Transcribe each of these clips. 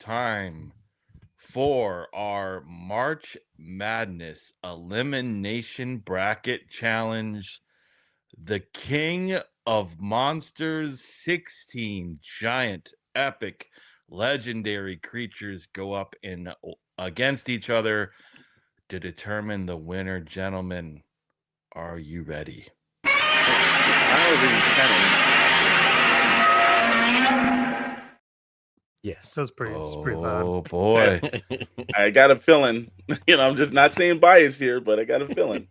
time for our March Madness Elimination Bracket Challenge. The King of Monsters 16 giant, epic, legendary creatures go up against each other to determine the winner. Gentlemen, are you ready? Yes. That was pretty loud. Oh boy. I got a feeling. I'm just not saying bias here, but I got a feeling.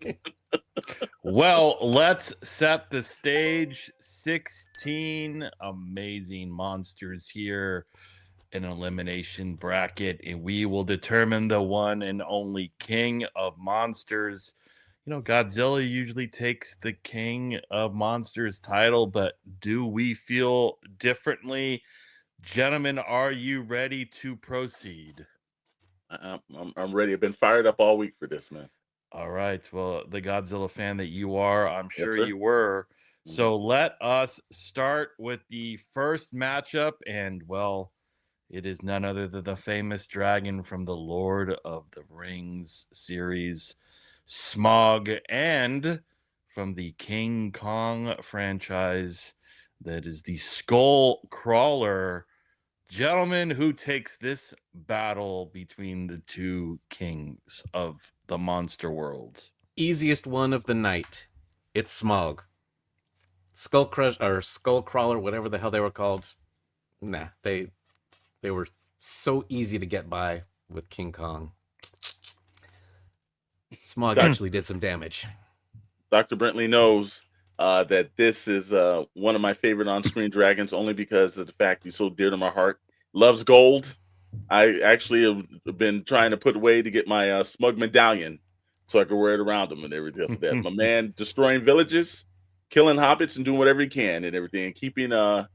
Well, let's set the stage. 16 amazing monsters here in elimination bracket, and we will determine the one and only King of Monsters. Godzilla usually takes the King of Monsters title, but do we feel differently? Gentlemen, are you ready to proceed? I'm ready. I've been fired up all week for this, man. All right. Well, the Godzilla fan that you are, I'm sure sir. you were. So let us start with the first matchup. And, well, it is none other than the famous dragon from the Lord of the Rings series, Smaug, and from the King Kong franchise, that is the Skull Crawler. Gentlemen, who takes this battle between the two kings of the monster world? Easiest one of the night. It's Smaug. Skull Crawler, whatever the hell they were called. Nah, they were so easy to get by with King Kong. Smaug actually did some damage. Dr. Brentley knows that this is one of my favorite on-screen dragons, only because of the fact he's so dear to my heart. Loves gold. I actually have been trying to put away to get my Smug medallion so I could wear it around him and everything else. That my man destroying villages, killing hobbits, and doing whatever he can and everything, and keeping a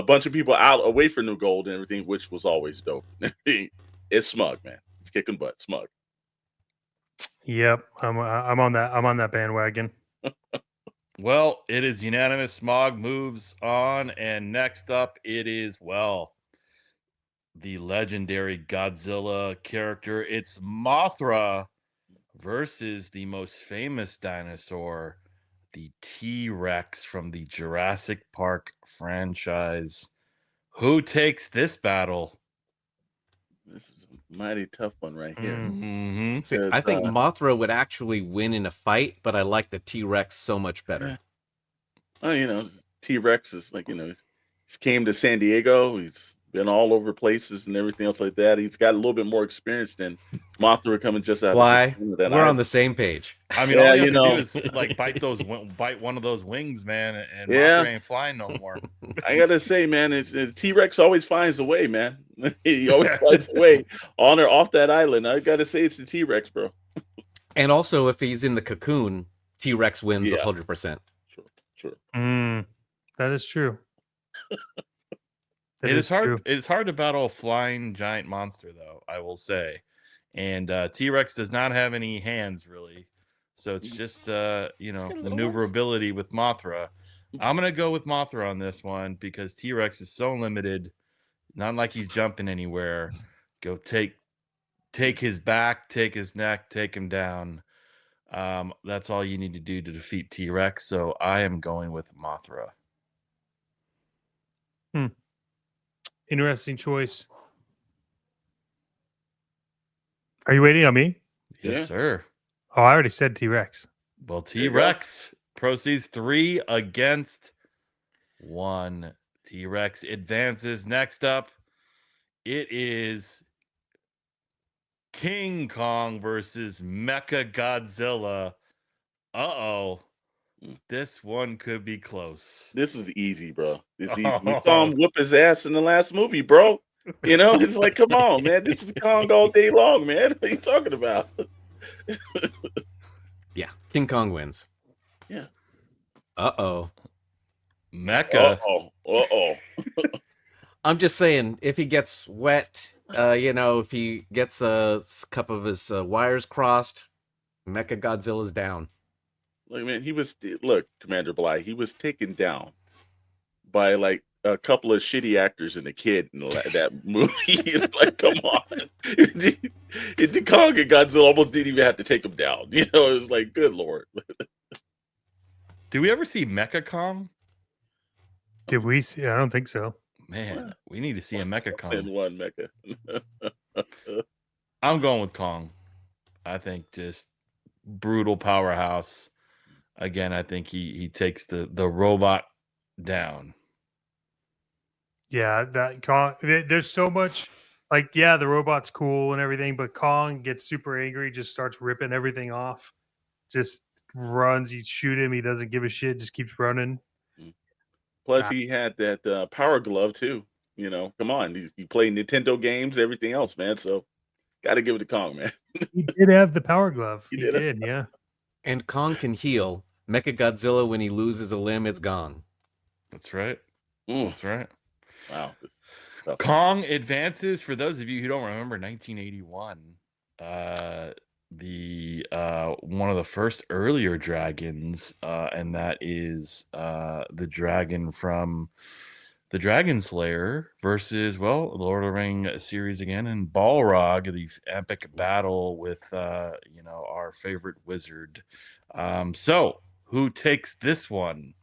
bunch of people away from New Gold and everything, which was always dope. It's Smug, man. It's kicking butt. Smug. Yep, I'm on that. I'm on that bandwagon. Well, it is unanimous. Smaug moves on, and next up, it is the legendary Godzilla character. It's Mothra versus the most famous dinosaur, the T-Rex from the Jurassic Park franchise. Who takes this battle? This is a mighty tough one right here. Mm-hmm. See, I think Mothra would actually win in a fight, but I like the T-Rex so much better. Well, T-Rex is like, he's came to San Diego. He's been all over places and everything else like that. He's got a little bit more experience than Mothra coming just out. Why? We're on the same page. I mean, all you have to do is like bite one of those wings, man, and Mothra ain't flying no more. I gotta say, man, T-Rex always finds a way, man. He always finds a way on or off that island. I gotta say, it's the T-Rex, bro. And also, if he's in the cocoon, T-Rex wins 100%. Sure. That is true. It is hard. It's hard to battle a flying giant monster, though, I will say. And T-Rex does not have any hands, really. So it's just, maneuverability with Mothra. I'm going to go with Mothra on this one because T-Rex is so limited. Not like he's jumping anywhere. Go take his back, take his neck, take him down. That's all you need to do to defeat T-Rex. So I am going with Mothra. Interesting choice. Are you waiting on me? Yes, sir. Oh, I already said T-Rex. Well, T-Rex proceeds 3 against 1. T-Rex advances. Next up, it is King Kong versus Mecha Godzilla. Uh-oh. This one could be close. This is easy, bro. This is easy. We saw him whoop his ass in the last movie, bro. It's like, come on, man. This is Kong all day long, man. What are you talking about? Yeah, King Kong wins. Yeah. Uh-oh. Mecha. Uh-oh. I'm just saying, if he gets wet, if he gets a couple of his wires crossed, Mecha Godzilla's down. Look, man, Commander Bly, he was taken down by like a couple of shitty actors and a kid in that movie. It's like, come on. Kong and Godzilla almost didn't even have to take him down. You know, it was like, good lord. Do we ever see Mecha Kong? Did we see? I don't think so. Man, we need to see a Mecha In Kong. one mecha. I'm going with Kong. I think just brutal powerhouse. Again, I think he takes the robot down. Yeah, that Kong. There's so much. Like, yeah, the robot's cool and everything, but Kong gets super angry, just starts ripping everything off. Just runs. You shoot him, he doesn't give a shit. Just keeps running. Plus, he had that power glove too. You know, come on, you play Nintendo games, everything else, man. So, got to give it to Kong, man. He did have the power glove. He He did. did, yeah. And Kong can heal. Mechagodzilla, when he loses a limb, it's gone. That's right. Mm, That's right. wow. This is tough. Kong advances. For those of you who don't remember, 1981, one of the first earlier dragons, and that is the dragon from the Dragon Slayer versus, well, Lord of the Ring series again, and Balrog, the epic battle with our favorite wizard. So who takes this one?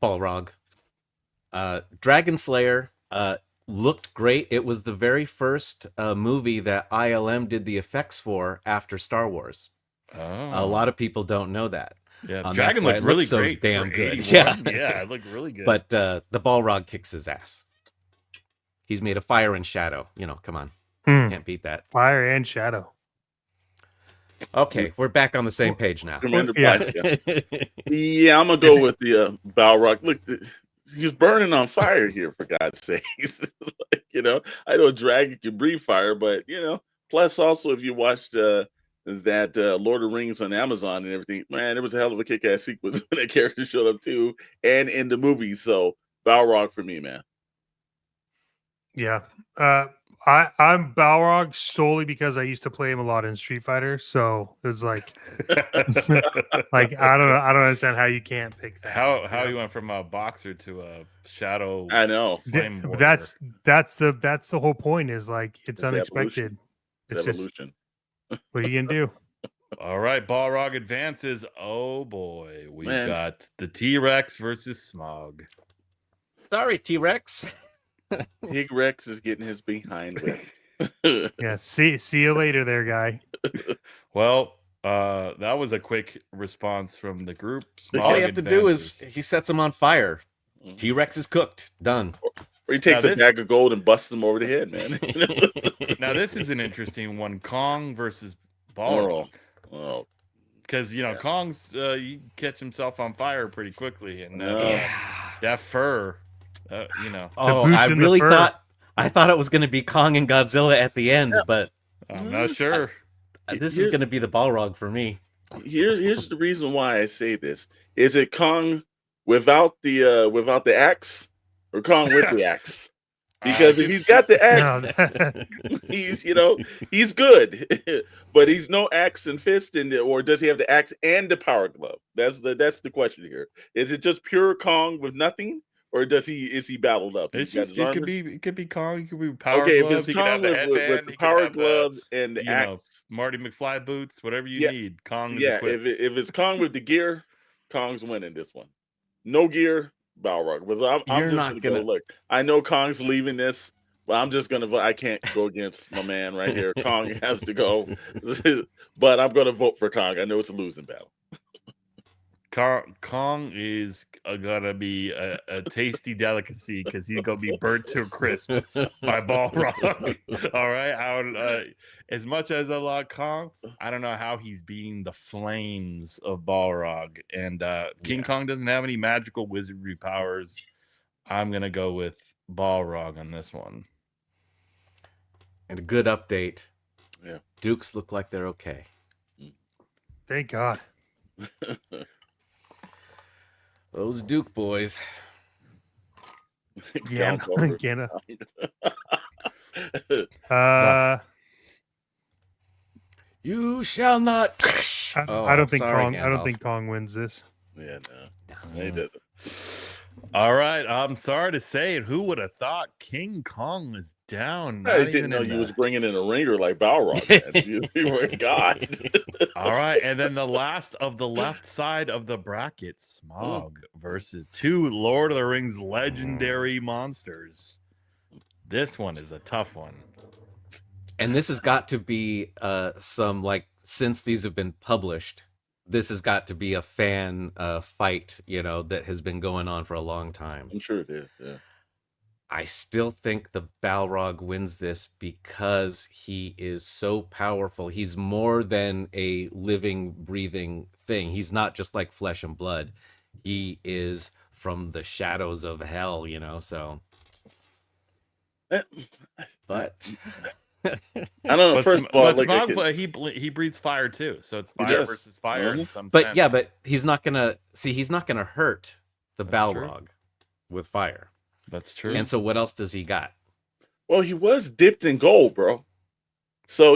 Balrog. Dragon Slayer looked great. It was the very first movie that ILM did the effects for after Star Wars. Oh, A lot of people don't know that. yeah, that's Dragon why looked it really so great. damn for good. 81. Yeah, it looked really good. But the Balrog kicks his ass. He's made of fire and shadow. You know, come on, can't beat that. Fire and shadow. Okay, we're back on the same page now. Commander Yeah. Black, yeah, I'm gonna go with the Balrog. Look, he's burning on fire here, for God's sakes. Like, I know a dragon can breathe fire, but plus also if you watched that Lord of the Rings on Amazon and everything, man, it was a hell of a kick-ass sequence when that character showed up too, and in the movie. So Balrog for me, man. Yeah. I'm Balrog solely because I used to play him a lot in Street Fighter. So it was like, like I don't understand how you can't pick that. how you went from a boxer to a shadow? I know. Flame warrior. That's the whole point. Is like it's unexpected. It's It's evolution. just what are you gonna do? All right, Balrog advances. Oh boy, we've Man. got the T-Rex versus Smaug. Sorry, T-Rex. Pig Rex is getting his behind with. Yeah. See you later, there, guy. Well, that was a quick response from the group. Smaug All you have to do is advances. he sets him on fire. T-Rex is cooked. Done. Or he takes Now a bag of gold and busts him over the head, man. Now this is an interesting one: Kong versus Balrog. Oh, Because Kong's he catch himself on fire pretty quickly, and Yeah. that fur, Oh, boots I and the really fur. thought it was going to be Kong and Godzilla at the end, but I'm not sure. this is going to be the Balrog for me. here's the reason why I say this: is it Kong without the axe, or Kong with the axe? Because if he's got the axe, No, he's good, but he's no axe and fist or does he have the axe and the power glove? That's the question here. Is it just pure Kong with nothing, or is he battled up? It's He's got just his it armor? could be Kong. It could be power Okay, if glove. it's He could Kong have the with headband. the he could power have glove and the axe, Marty McFly boots. Whatever you Yeah. need. Kong is yeah. equipped. If it's Kong with the gear, Kong's winning this one. No gear, Balrog. But I'm You're just not gonna gonna- go. Look, I know Kong's leaving this, but I'm just gonna vote. I can't go against my man right here. Kong has to go, but I'm gonna vote for Kong. I know it's a losing battle. Kong is gonna be a tasty delicacy because he's gonna be burnt to a crisp by Balrog. All right, as much as I love Kong, I don't know how he's beating the flames of Balrog. And King Kong doesn't have any magical wizardry powers. I'm gonna go with Balrog on this one. And a good update. Yeah. Dukes look like they're okay. thank God. Those Duke boys. Yeah, Count over. You shall not. I don't think sorry, Kong. I don't Gandalf. think Kong wins this. Yeah, no, he doesn't. All right. I'm sorry to say it. Who would have thought King Kong was down? I Not didn't even know in you was the. bringing in a ringer like Balrog, man. You were God. All right. And then the last of the left side of the bracket, Mm. Smaug versus two Lord of the Rings legendary monsters. This one is a tough one. And this has got to be some, like, since these have been published, this has got to be a fan fight, that has been going on for a long time. I'm sure it is. Yeah. I still think the Balrog wins this because he is so powerful. He's more than a living, breathing thing. He's not just like flesh and blood. He is from the shadows of hell, so. Eh, But I don't know. But, First of all, like Smaug, he breathes fire too. So it's He fire does. versus fire in Mhm. some but sense. yeah, but he's not gonna hurt the That's true. Balrog with fire. That's true. And so what else does he got? well, he was dipped in gold, bro. So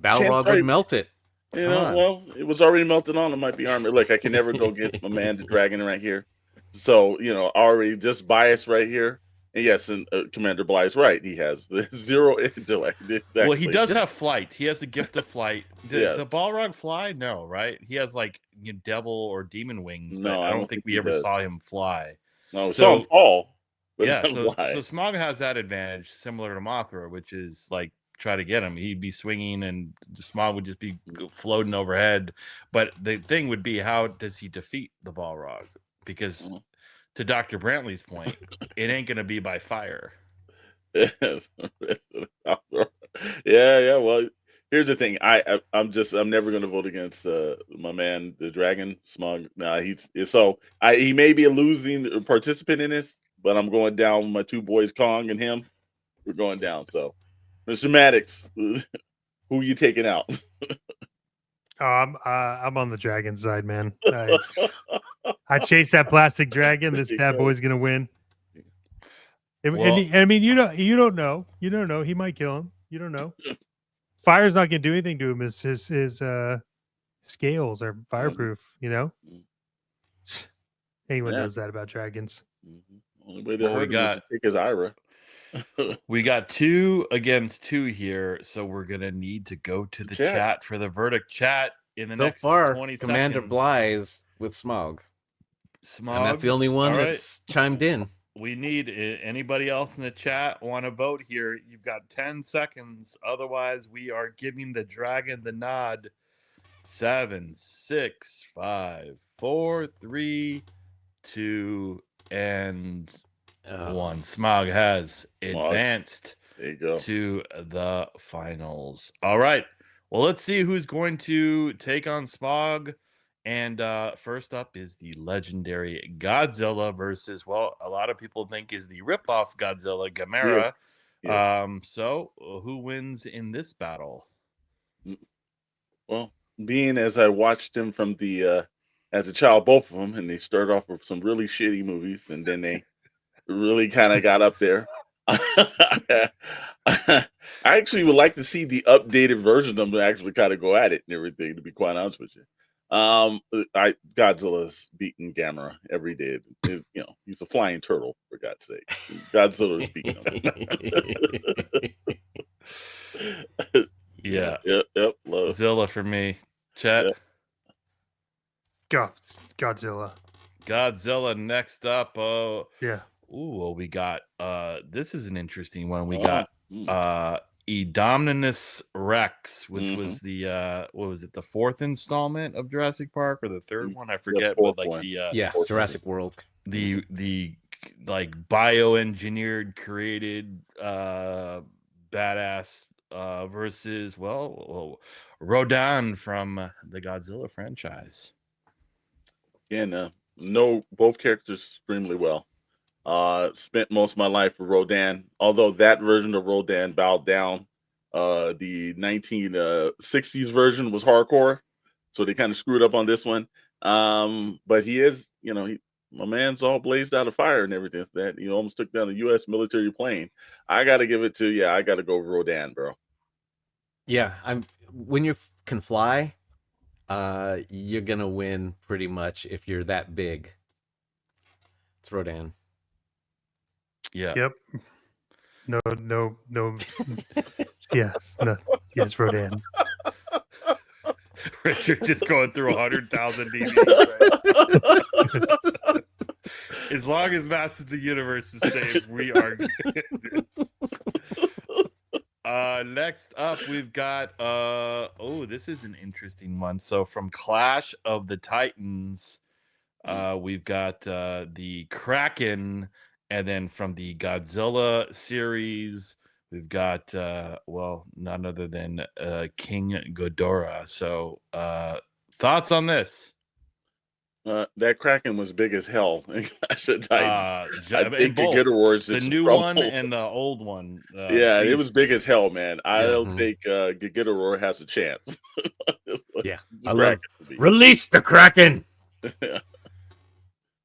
Balrog would melt it. Come on. well, it was already melted on. It might be armor. Look, I can never go against my man, the dragon, right here. So already just biased right here. And yes, and Commander Bly's right. He has the 0 intellect. Exactly. Well, he does have flight. He has the gift of flight. Did Yes. the Balrog fly? No, right? He has like devil or demon wings, but No, I don't think we he ever does. saw him fly. No, we So- saw him fall. But Yeah, not so fly. Smaug has that advantage, similar to Mothra, which is like try to get him. He'd be swinging, and Smaug would just be floating overhead. But the thing would be, how does he defeat the Balrog? Because Mhm. to Dr. Brantley's point, it ain't gonna be by fire. Yes. Yeah. Well, here's the thing. I'm never going to vote against my man, the dragon, Smug. Nah, he may be a losing participant in this, but I'm going down with my two boys, Kong and him. We're going down. So, Mr. Maddox, who you taking out? I'm on the dragon side, man. I chase that plastic dragon. This bad boy's gonna win. I mean, you don't know. You don't know. He might kill him. You don't know. Fire's not gonna do anything to him. His scales are fireproof. Anyone Yeah. knows that about dragons. Only way to Well, we hurt him is got- to take his Ira. We got 2 against 2 here, so we're gonna need to go to the chat for the verdict. Chat in the So next far, 20 Commander seconds. Bly's with Smaug. Smaug, And that's the only one all right. that's chimed in. We need anybody else in the chat want to vote here. You've got 10 seconds. Otherwise, we are giving the dragon the nod. 7, 6, 5, 4, 3, 2, and 1. Smaug has advanced There you go. to the finals. All right. Well, let's see who's going to take on Smaug. And first up is the legendary Godzilla versus, well, a lot of people think is the ripoff Godzilla, Gamera. Yes. So who wins in this battle? Well, being as I watched him from the as a child, both of them, and they started off with some really shitty movies, and then they really kind of got up there. I actually would like to see the updated version of them to actually kind of go at it and everything, to be quite honest with you. Godzilla's beating Gamera every day. He's a flying turtle, for God's sake. Godzilla's beating him. Yeah. Yep. Love. Zilla for me. Chat. Yeah. Godzilla. Godzilla next up. Yeah. Ooh, well, we got this is an interesting one. We got Indominus Rex, which was the what was it, the 4th installment of Jurassic Park, or the 3rd one? I forget, but like one. the Jurassic World. The like bioengineered created badass versus Rodan from the Godzilla franchise. Yeah, know both characters extremely well. Spent most of my life with Rodan, although that version of Rodan bowed down. The 1960s version was hardcore, so they kind of screwed up on this one. But he is, my man's all blazed out of fire and everything. That he almost took down a U.S. military plane. I got to give it to, I got to go Rodan, bro. Yeah, when you can fly, you're gonna win pretty much if you're that big. It's Rodan. Yeah. Yep. No. Yes. No. Yes, Rodan. Richard just going through 100,000 DVDs, right? As long as Masters of the Universe is safe, we are good. Next up, we've got this is an interesting one. So from Clash of the Titans, we've got the Kraken, and then from the Godzilla series, we've got none other than King Ghidorah. So thoughts on this? That Kraken was big as hell. I think and both Ghidorah is the in new trouble. one and the old one. Yeah, it was big beasts. as hell, man. I Yeah. don't think Ghidorah has a chance. Yeah. It's I love Kraken to me. Release the Kraken.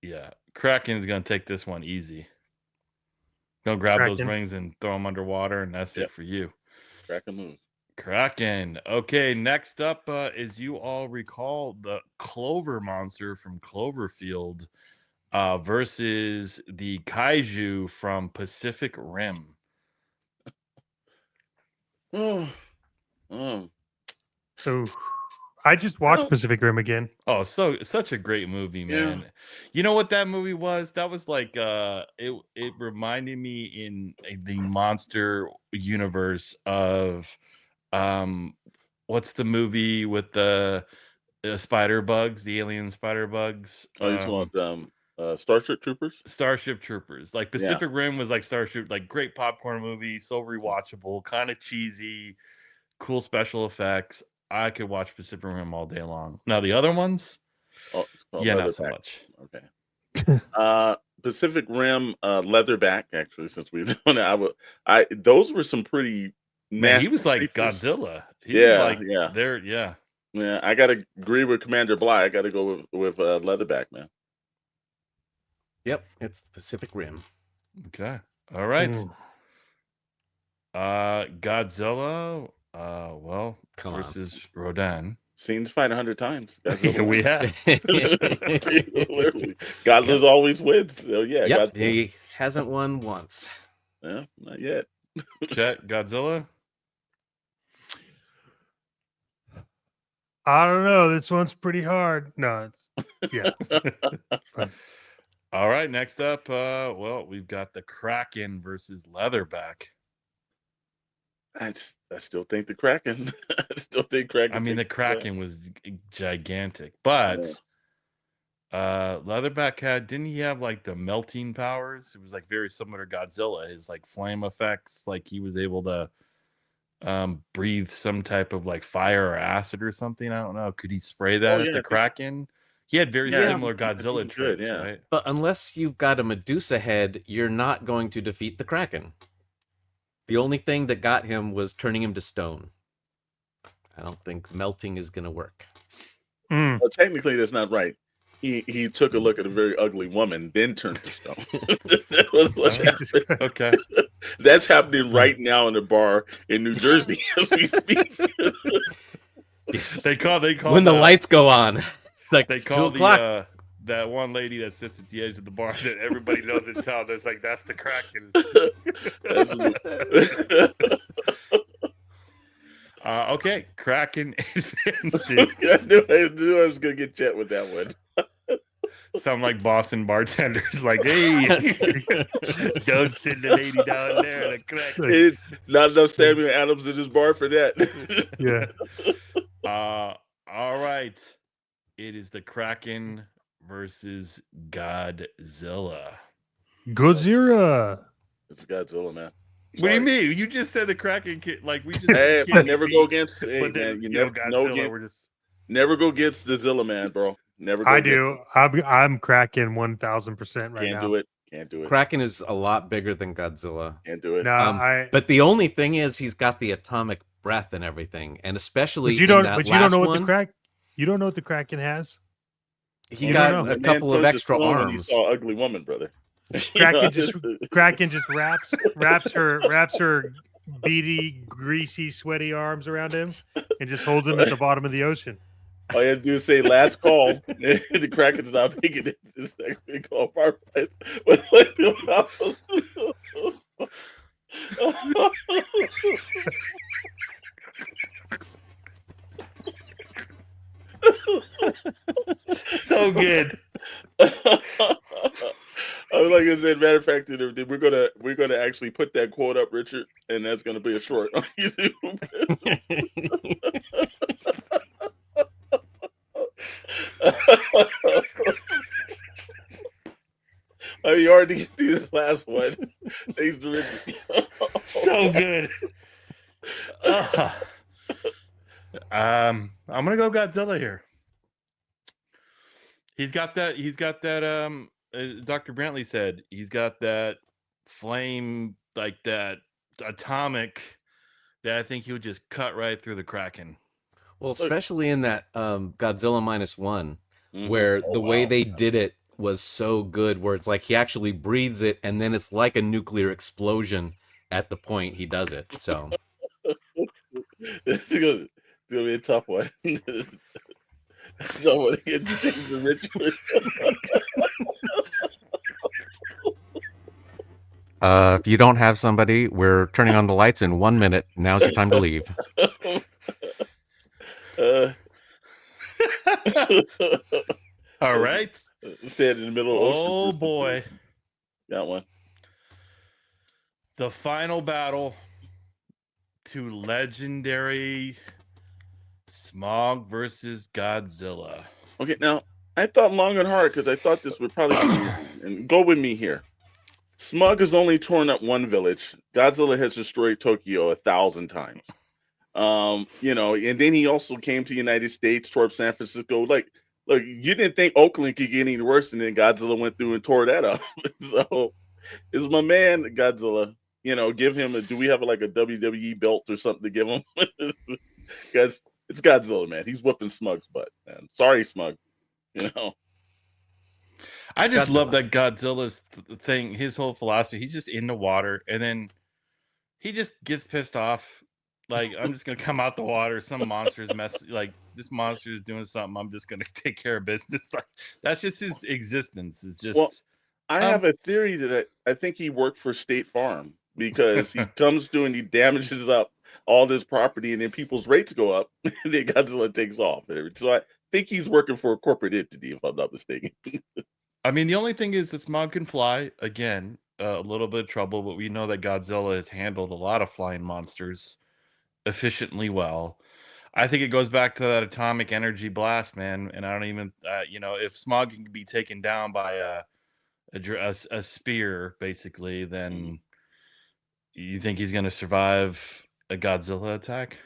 Yeah, Kraken's gonna take this one easy. Gonna grab those Kraken. rings and throw them underwater, and that's Yep. it for you. Kraken moves. Kraken. Okay, next up, as you all recall, the Clover monster from Cloverfield versus the Kaiju from Pacific Rim. Oh, Ooh. I just watched Pacific Rim again. Oh, such a great movie, man. Yeah. You know what that movie was? That was like it reminded me in the monster universe of what's the movie with the spider bugs, the alien spider bugs? Oh, you talking about Starship Troopers? Starship Troopers. Like Yeah. Pacific Rim was like Starship, like great popcorn movie, so rewatchable, kind of cheesy, cool special effects. I could watch Pacific Rim all day long. Now the other ones, Oh, it's called yeah, not so Leatherback. much. Okay. Pacific Rim, Leatherback. Actually, since we've done it, those were some pretty. Man, he nasty was like creatures. Godzilla. He Yeah, was like, yeah. there, yeah. Yeah, I gotta agree with Commander Bly. I gotta go with Leatherback, man. Yep, it's the Pacific Rim. Okay, all right. Mm. Godzilla, Come on. versus Rodan. Seen the fight 100 times. Yeah, we have. Literally, Godzilla always wins. So yeah, Yep, Godzilla. he hasn't won once. Yeah, not yet. Chet, Godzilla. I don't know. This one's pretty hard. No, it's yeah. Fine. All right, next up, we've got the Kraken versus Leatherback. I still think the Kraken. I still think Kraken. I mean, the Kraken was gigantic, but Leatherback didn't he have like the melting powers? It was like very similar to Godzilla. His like flame effects, like he was able to breathe some type of like fire or acid or something. I don't know. Could he spray that at the Kraken? He had very similar Godzilla traits, right? But unless you've got a Medusa head, you're not going to defeat the Kraken. The only thing that got him was turning him to stone. I don't think melting is going to work. Mm. Well, technically, that's not right. He took a look at a very ugly woman, then turned to stone. That was what happened. Okay. That's happening right now in a bar in New Jersey as we speak. They call when the lights go on. Like they call that one lady that sits at the edge of the bar that everybody knows in town. There's like, that's the Kraken. Okay, Kraken advances. I knew I was gonna get Chet with that one. Sound like Boston bartenders, like, hey, don't send the lady down there. The Kraken. Not enough Samuel Adams in his bar for that. Yeah. All right. It is the Kraken versus Godzilla. Godzilla. It's Godzilla, man. What do you mean? You just said the Kraken we just Hey, I never go against. Hey, but then, man, you know, never Godzilla, we're just never go against the Zilla, man, bro. Never. Go I do. I'm cracking 1,000% right now. Can't do it. Can't do it. Kraken is a lot bigger than Godzilla. Can't do it. No, but the only thing is he's got the atomic breath and everything, and especially but you don't. in that But you don't know what last the one, You don't know what the Kraken has. he You got don't know. a couple of extra He arms. saw ugly woman, brother. Kraken just wraps her beady, greasy, sweaty arms around him and just holds him at the bottom of the ocean. All you have to do is say last call. The Kraken's not making it. It's actually called Fireflies. So good. Like I said, matter of fact, we're gonna actually put that quote up, Richard, and that's gonna be a short on YouTube. I mean, you already get through this last one. Thanks to Richard. So good. I'm gonna go Godzilla here. He's got that. Dr. Brantley said he's got that flame, like that atomic, that I think he would just cut right through the Kraken. Well, especially in that Godzilla -1, Mhm. where Oh, the way wow. they did it was so good, where it's like he actually breathes it, and then it's like a nuclear explosion at the point he does it. So It's gonna be a tough one. So when it gets to things to Richard. if you don't have somebody, we're turning on the lights in 1 minute. Now's your time to leave. All right. Said in the middle of the ocean. Oh boy. Got one. The final battle to legendary Smaug versus Godzilla. Okay, now I thought long and hard because I thought this would probably be easy. And go with me here. Smaug has only torn up one village. Godzilla has destroyed Tokyo 1,000 times. You know, and then he also came to the United States, tore up San Francisco. Like, look, you didn't think Oakland could get any worse, and then Godzilla went through and tore that up. So, is my man Godzilla? You know, give him a. Do we have like a WWE belt or something to give him? Because it's Godzilla, man. He's whooping Smug's butt, man. Sorry, Smug. You know. I just Godzilla. love that Godzilla's thing, his whole philosophy. He's just in the water, and then he just gets pissed off. Like, I'm just gonna come out the water. Some monster's like this monster is doing something. I'm just gonna take care of business. Like, that's just his existence. It's just. Well, I have a theory that I think he worked for State Farm because he comes through and he damages up all this property, and then people's rates go up, and then Godzilla takes off. So I think he's working for a corporate entity, if I'm not mistaken. I mean, the only thing is that Smaug can fly. Again, a little bit of trouble, but we know that Godzilla has handled a lot of flying monsters efficiently well. I think it goes back to that atomic energy blast, man. And I don't even, you know, if Smaug can be taken down by a spear, basically, then you think he's going to survive a Godzilla attack?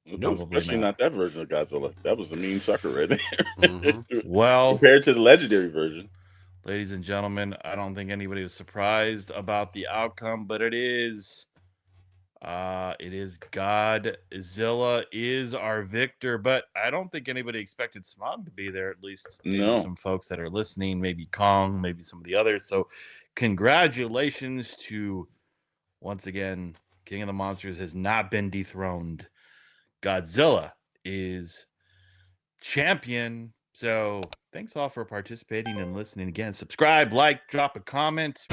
No, especially not that version of Godzilla. That was the mean sucker right there. Mhm. Well, compared to the legendary version. ladies and gentlemen, I don't think anybody was surprised about the outcome, but it is Godzilla is our victor. But I don't think anybody expected Smaug to be there. At least maybe No. some folks that are listening, maybe Kong, maybe some of the others. So congratulations to, once again, King of the Monsters has not been dethroned. Godzilla is champion. So thanks all for participating and listening again. Subscribe, like, drop a comment.